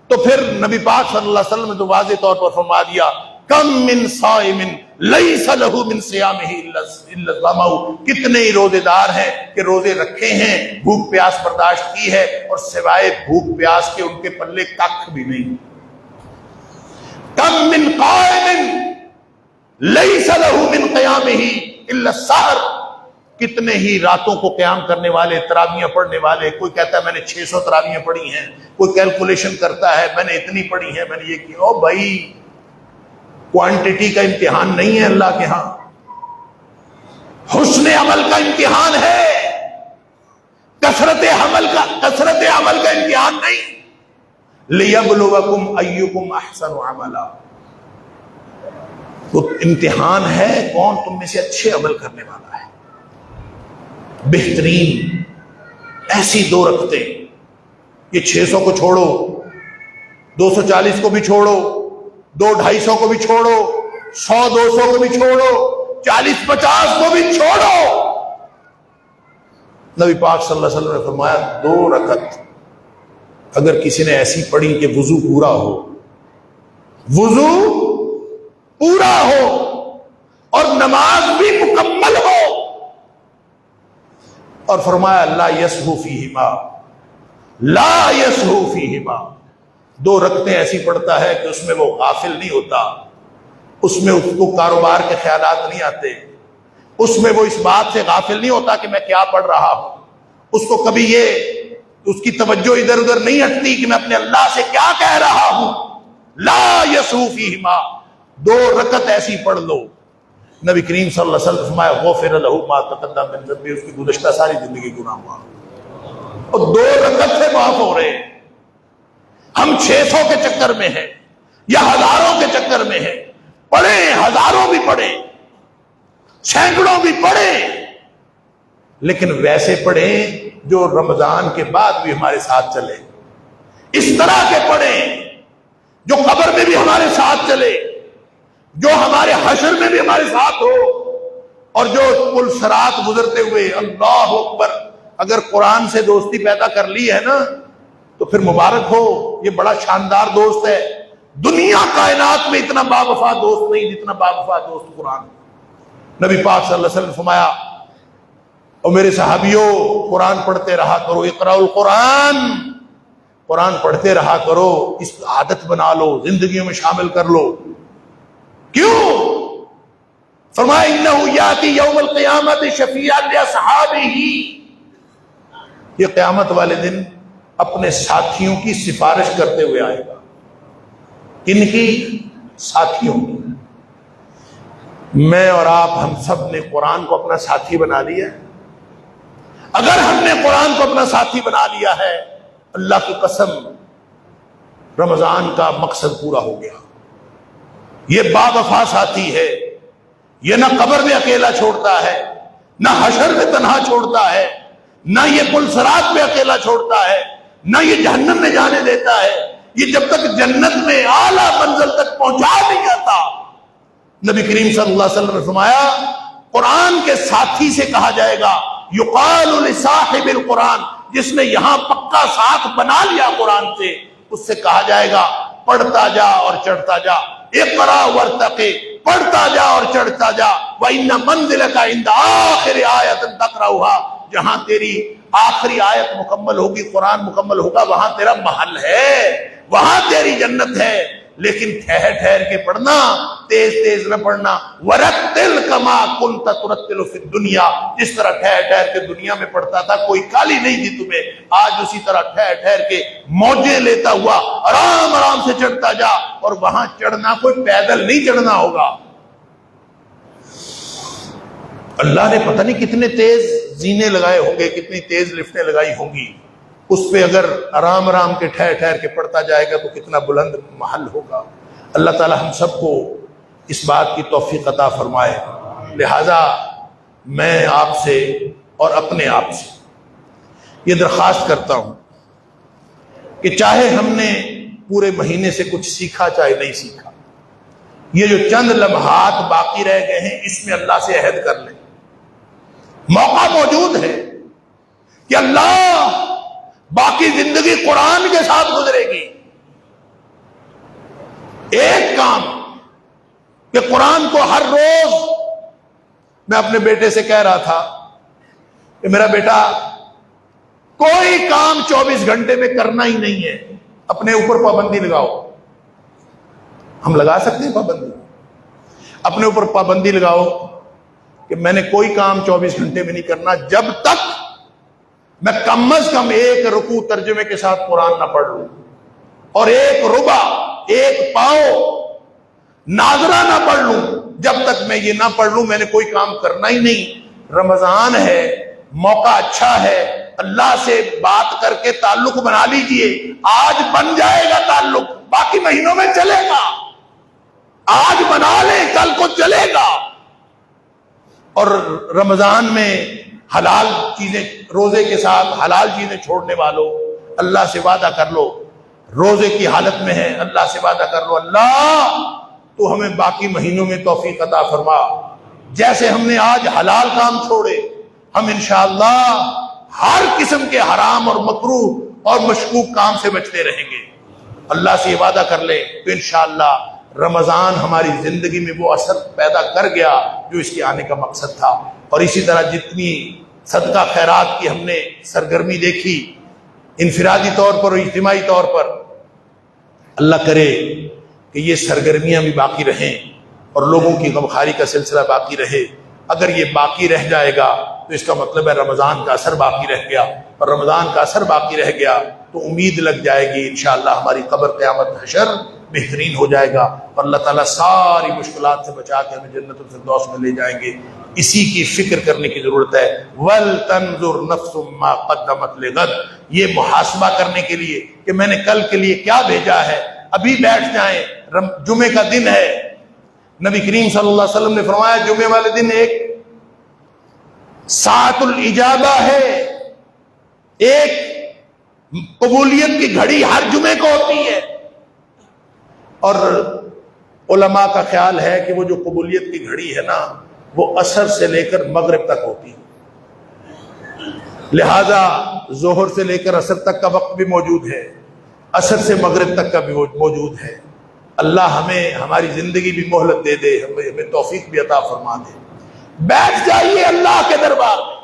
تو پھر نبی پاک صلی اللہ علیہ وسلم نے تو واضح طور پر فرما دیا، کم من صائم لیس لہ من صیامہ الا الظمأ، کتنے ہی روزے دار ہیں کہ روزے رکھے ہیں، بھوک پیاس برداشت کی ہے، اور سوائے بھوک پیاس کے ان کے پلے ککھ بھی نہیں۔ کم من قائم لیس لہ من قیامہ الا السحر، کتنے ہی راتوں کو قیام کرنے والے، تراویحیں پڑھنے والے، کوئی کہتا ہے میں نے 600 تراویحیں پڑھی ہیں، کوئی کیلکولیشن کرتا ہے میں نے اتنی پڑھی ہے، میں نے یہ کیا۔ او بھائی، کوانٹٹی کا امتحان نہیں ہے اللہ کے ہاں، حسن عمل کا امتحان ہے، کثرت عمل کا امتحان نہیں۔ لِيَبْلُوَكُمْ أَيُّكُمْ أَحْسَنُ عَمَلًا، تو امتحان ہے کون تم میں سے اچھے عمل کرنے والا ہے، بہترین۔ ایسی 2 رکعتیں، یہ 600 کو چھوڑو، 240 کو بھی چھوڑو، 200-250 کو بھی چھوڑو، 100-200 کو بھی چھوڑو، 40-50 کو بھی چھوڑو، نبی پاک صلی اللہ علیہ وسلم نے فرمایا 2 رکعت اگر کسی نے ایسی پڑھی کہ وضو پورا ہو اور نماز بھی مکمل ہو، اور فرمایا لا یسہو فیہما، 2 رکعتیں ایسی پڑھتا ہے کہ اس میں وہ غافل نہیں ہوتا، اس میں اس کو کاروبار کے خیالات نہیں آتے، اس میں وہ اس بات سے غافل نہیں ہوتا کہ میں کیا پڑھ رہا ہوں، اس کو کبھی اس کی توجہ ادھر ادھر نہیں ہٹتی کہ میں اپنے اللہ سے کیا کہہ رہا ہوں۔ لا یسہو فیہما، 2 رکعت ایسی پڑھ لو، نبی کریم صلی اللہ علیہ وسلم فرمایا غفر لہ ما تقدم من ذنبہ، اس کی گزشتہ ساری زندگی گناہ معاف، اور 2 رکعت سے معاف ہو رہے ہیں۔ ہم 600 کے چکر میں ہیں یا ہزاروں کے چکر میں ہیں، پڑھیں، ہزاروں بھی پڑھیں، سینکڑوں بھی پڑھیں، لیکن ویسے پڑھیں جو رمضان کے بعد بھی ہمارے ساتھ چلے، اس طرح کے پڑھیں جو قبر میں بھی ہمارے ساتھ چلے، جو ہمارے حشر میں بھی ہمارے ساتھ ہو، اور جو پل صراط گزرتے ہوئے اللہ اکبر، اگر قرآن سے دوستی پیدا کر لی ہے نا تو پھر مبارک ہو، یہ بڑا شاندار دوست ہے، دنیا کائنات میں اتنا باوفا دوست نہیں جتنا باوفا دوست قرآن۔ نبی پاک صلی اللہ علیہ وسلم فرمایا، اور میرے صحابیوں قرآن پڑھتے رہا کرو، اقرأ القرآن، قرآن پڑھتے رہا کرو، اس عادت بنا لو، زندگیوں میں شامل کر لو۔ کیوں؟ فرمایا انہ یاتی یوم القیامت شفیعا لاصحابہ، یہ قیامت والے دن اپنے ساتھیوں کی سفارش کرتے ہوئے آئے گا۔ کن کی؟ ساتھیوں کی۔ میں اور آپ ہم سب نے قرآن کو اپنا ساتھی بنا لیا ہے۔ اگر ہم نے قرآن کو اپنا ساتھی بنا لیا ہے، اللہ کی قسم رمضان کا مقصد پورا ہو گیا۔ یہ باوفا ساتھی ہے، یہ نہ قبر میں اکیلا چھوڑتا ہے، نہ حشر میں تنہا چھوڑتا ہے، نہ یہ پل صراط میں اکیلا چھوڑتا ہے، نہ یہ جہنم میں جانے دیتا ہے، یہ جب تک جنت میں اعلیٰ منزل تک پہنچا نہیں جاتا۔ نبی کریم صلی اللہ علیہ وسلم نے فرمایا قرآن کے ساتھی سے کہا جائے گا یقال لصاحب القرآن، جس نے یہاں پکا ساتھ بنا لیا قرآن سے، اس سے کہا جائے گا پڑھتا جا اور چڑھتا جا، اقرا ورتقی، پڑھتا جا اور چڑھتا جا، وَإِنَّ مَنزِلَكَ عِنْدَ آخِرِ آیَةٍ تَقْرَؤُهَا، جہاں تیری آخری آیت مکمل ہوگی، قرآن مکمل ہوگا، وہاں تیرا محل ہے، وہاں تیری جنت ہے۔ لیکن ٹھہر ٹھہر کے پڑھنا، تیز تیز نہ پڑھنا۔ وَرَتِّلْ كَمَا كُنْتَ تُرَتِّلُ فِي الدُّنْيَا، جس طرح ٹھہر ٹھہر کے دنیا میں پڑھتا تھا، کوئی کالی نہیں تھی تمہیں، آج اسی طرح ٹھہر ٹھہر کے موجیں لیتا ہوا آرام آرام سے چڑھتا جا، اور وہاں چڑھنا کوئی پیدل نہیں چڑھنا ہوگا، اللہ نے پتہ نہیں کتنے تیز زینے لگائے ہوں گے، کتنی تیز لفٹیں لگائی ہوں گی، اس پہ اگر آرام آرام کے ٹھہر ٹھہر کے پڑھتا جائے گا تو کتنا بلند محل ہوگا۔ اللہ تعالی ہم سب کو اس بات کی توفیق عطا فرمائے۔ لہذا میں آپ سے اور اپنے آپ سے یہ درخواست کرتا ہوں کہ چاہے ہم نے پورے مہینے سے کچھ سیکھا چاہے نہیں سیکھا، یہ جو چند لمحات باقی رہ گئے ہیں اس میں اللہ سے عہد کر لیں۔ موقع موجود ہے کہ اللہ باقی زندگی قرآن کے ساتھ گزرے گی۔ ایک کام کہ قرآن کو ہر روز، میں اپنے بیٹے سے کہہ رہا تھا کہ میرا بیٹا کوئی کام 24 گھنٹے میں کرنا ہی نہیں ہے، اپنے اوپر پابندی لگاؤ۔ ہم لگا سکتے ہیں پابندی، اپنے اوپر پابندی لگاؤ کہ میں نے کوئی کام 24 گھنٹے میں نہیں کرنا جب تک میں کم از کم ایک رکوع ترجمے کے ساتھ قرآن نہ پڑھ لوں، اور ایک ربع، ایک پاؤ ناظرہ نہ پڑھ لوں۔ جب تک میں یہ نہ پڑھ لوں میں نے کوئی کام کرنا ہی نہیں۔ رمضان ہے، موقع اچھا ہے، اللہ سے بات کر کے تعلق بنا لیجئے۔ آج بن جائے گا تعلق، باقی مہینوں میں چلے گا۔ آج بنا لیں، کل کو چلے گا۔ اور رمضان میں حلال چیزیں، روزے کے ساتھ حلال چیزیں چھوڑنے والوں، اللہ سے وعدہ کر لو، روزے کی حالت میں ہے، اللہ سے وعدہ کر لو، اللہ تو ہمیں باقی مہینوں میں توفیق عطا فرما۔ جیسے ہم نے آج حلال کام چھوڑے، ہم انشاءاللہ ہر قسم کے حرام اور مکروہ اور مشکوک کام سے بچتے رہیں گے۔ اللہ سے یہ وعدہ کر لیں تو انشاءاللہ رمضان ہماری زندگی میں وہ اثر پیدا کر گیا جو اس کے آنے کا مقصد تھا۔ اور اسی طرح جتنی صدقہ خیرات کی ہم نے سرگرمی دیکھی، انفرادی طور پر اور اجتماعی طور پر، اللہ کرے کہ یہ سرگرمیاں بھی باقی رہیں اور لوگوں کی غمخواری کا سلسلہ باقی رہے۔ اگر یہ باقی رہ جائے گا تو اس کا مطلب ہے رمضان کا اثر باقی رہ گیا، اور رمضان کا اثر باقی رہ گیا تو امید لگ جائے گی انشاءاللہ ہماری قبر قیامت حشر بہترین ہو جائے گا، اور اللہ تعالیٰ ساری مشکلات سے بچا کے ہمیں جنت الفردوس میں لے جائیں گے۔ اسی کی فکر کرنے کی ضرورت ہے۔ وَلْتَنْظُرْ نَفْسٌ مَا قَدَّمَتْ لِغَدٍ، یہ محاسبہ کرنے کے لیے کہ میں نے کل کے لیے کیا بھیجا ہے۔ ابھی بیٹھ جائیں، جمعے کا دن ہے، نبی کریم صلی اللہ علیہ وسلم نے فرمایا جمعے والے دن ایک ساعت الاجابہ ہے، ایک قبولیت کی گھڑی ہر جمعے کو ہوتی ہے، اور علماء کا خیال ہے کہ وہ جو قبولیت کی گھڑی ہے نا وہ عصر سے لے کر مغرب تک ہوتی ہے۔ لہذا ظہر سے لے کر عصر تک کا وقت بھی موجود ہے، عصر سے مغرب تک کا بھی موجود ہے۔ اللہ ہمیں ہماری زندگی بھی مہلت دے دے، ہمیں توفیق بھی عطا فرما دے۔ بیٹھ جائیے اللہ کے دربار میں،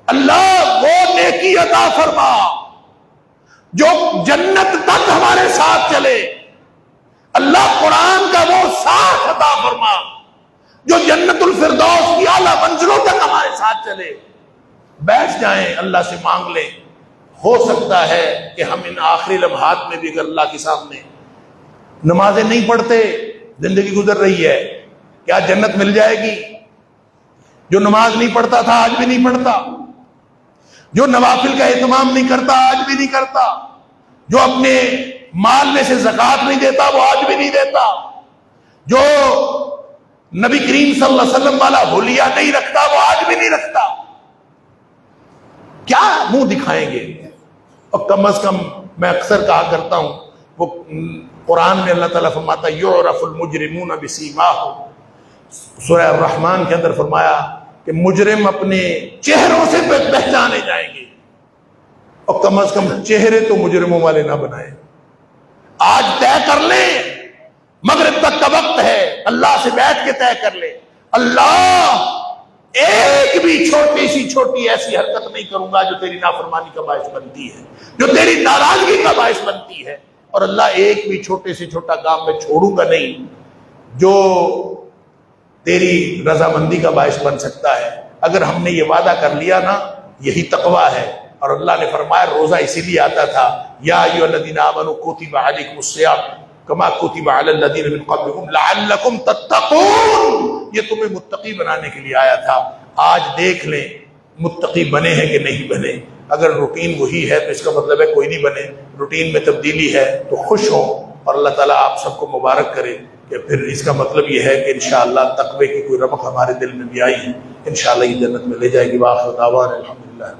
اللہ وہ نیکی عطا فرما جو جنت تک ہمارے ساتھ چلے، اللہ قرآن کا وہ ساتھ عطا فرما جو جنت الفردوس کی اعلیٰ منزلوں تک ہمارے ساتھ چلے۔ بیٹھ جائیں، اللہ سے مانگ لیں۔ ہو سکتا ہے کہ ہم ان آخری لمحات میں بھی اگر اللہ کے سامنے نمازیں نہیں پڑھتے، زندگی گزر رہی ہے، کیا جنت مل جائے گی؟ جو نماز نہیں پڑھتا تھا آج بھی نہیں پڑھتا، جو نوافل کا اہتمام نہیں کرتا آج بھی نہیں کرتا، جو اپنے مال میں سے زکوٰۃ نہیں دیتا وہ آج بھی نہیں دیتا، جو نبی کریم صلی اللہ علیہ وسلم والا حلیہ نہیں رکھتا وہ آج بھی نہیں رکھتا، کیا منہ دکھائیں گے؟ اور کم از کم میں اکثر کہا کرتا ہوں، وہ قرآن میں اللہ تعالیٰ فرماتا یعرف المجرمون بسیماہم، سورہ الرحمن کے اندر فرمایا کہ مجرم اپنے چہروں سے پہچانے جائیں گے، اور کم از کم چہرے تو مجرموں والے نہ بنائیں۔ آج طے کر لیں، مغرب تک کا وقت ہے، اللہ سے بیٹھ کے طے کر لیں، اللہ ایک بھی چھوٹی ایسی حرکت نہیں کروں گا جو تیری نافرمانی کا باعث بنتی ہے، جو تیری ناراضگی کا باعث بنتی ہے، اور اللہ ایک بھی چھوٹے سے چھوٹا کام میں چھوڑوں گا نہیں جو تیری رضامندی کا باعث بن سکتا ہے۔ اگر ہم نے یہ وعدہ کر لیا نا، یہی تقویٰ ہے۔ اور اللہ نے فرمایا روزہ اسی لیے آتا تھا، یا ایھا الذین آمنوا کتب علیکم الصیام، کما کتب علی الذین من قبلکم لعلکم تتقون، یہ تمہیں متقی بنانے کے لیے آیا تھا۔ آج دیکھ لیں متقی بنے ہیں کہ نہیں بنے۔ اگر روٹین وہی ہے تو اس کا مطلب ہے کوئی نہیں بنے، روٹین میں تبدیلی ہے تو خوش ہوں، اور اللہ تعالیٰ آپ سب کو مبارک کرے کہ پھر اس کا مطلب یہ ہے کہ انشاءاللہ تقوی کی کوئی رمق ہمارے دل میں بھی آئی ہے، انشاءاللہ یہ جنت میں لے جائے گی۔ وآخر دعوانا الحمدللہ۔